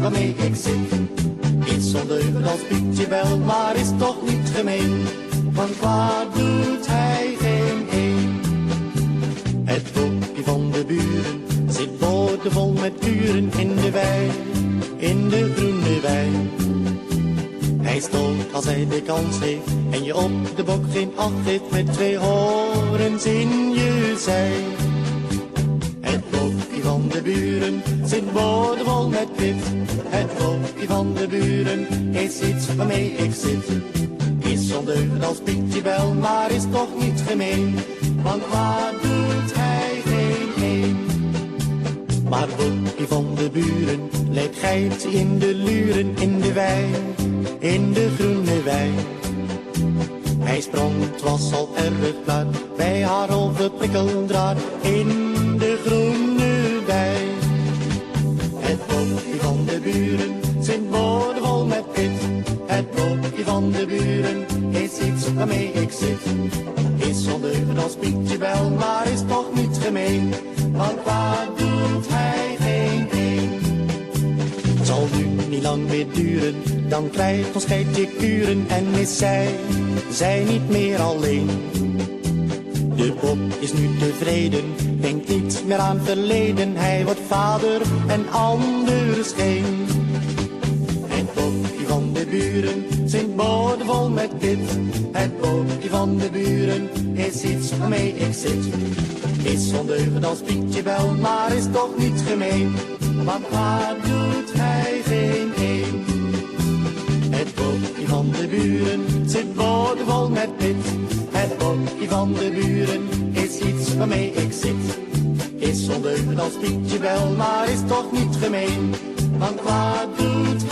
waarmee ik zit. Is ondeugend als Pietje wel, maar is toch niet gemeen. Want kwaad doet hij geen een. Het Bokkie van de buren zit boordevol met kuren in de wei, in de groene wei. Hij stoot als hij de kans heeft en je op de bok geen acht geeft met twee horens in je zij. Het Bokkie van de buren zit boordevol met pit. Het Bokkie van de buren is iets waarmee ik zit. Is ondeugend als Pietje wel, maar is toch niet gemeen. Want waar doet hij geen een? Maar Bokkie van de buren lijkt geit in de luren in de wei, in de groene wei. Hij sprong, het was al erg laat, bij haar over prikkeldraad in de groene wei. Het Bokkie van de buren zit boordevol met pit. Het Bokkie van de buren is iets waarmee ik zit. Is ondeugend als Pietje wel, maar is toch niet gemeen. Want waar doet hij geen een? Het zal nu niet lang meer duren, dan krijgt ons geitje kuren en is zij niet meer alleen. De Bok is nu tevreden, denkt niet meer aan verleden. Hij wordt vader en anders geen. Het Bokkie van de buren zit boordevol met pit. Het Bokkie van de buren is iets waarmee ik zit. Is ondeugend als Pietje wel, maar is toch niet gemeen. Want waar doet hij geen een? Het Bokkie van de buren zit boordevol met pit. Het Bokkie van de buren is iets waarmee ik zit. Is ondeugend als Pietje wel, maar is toch niet gemeen. Want waar doet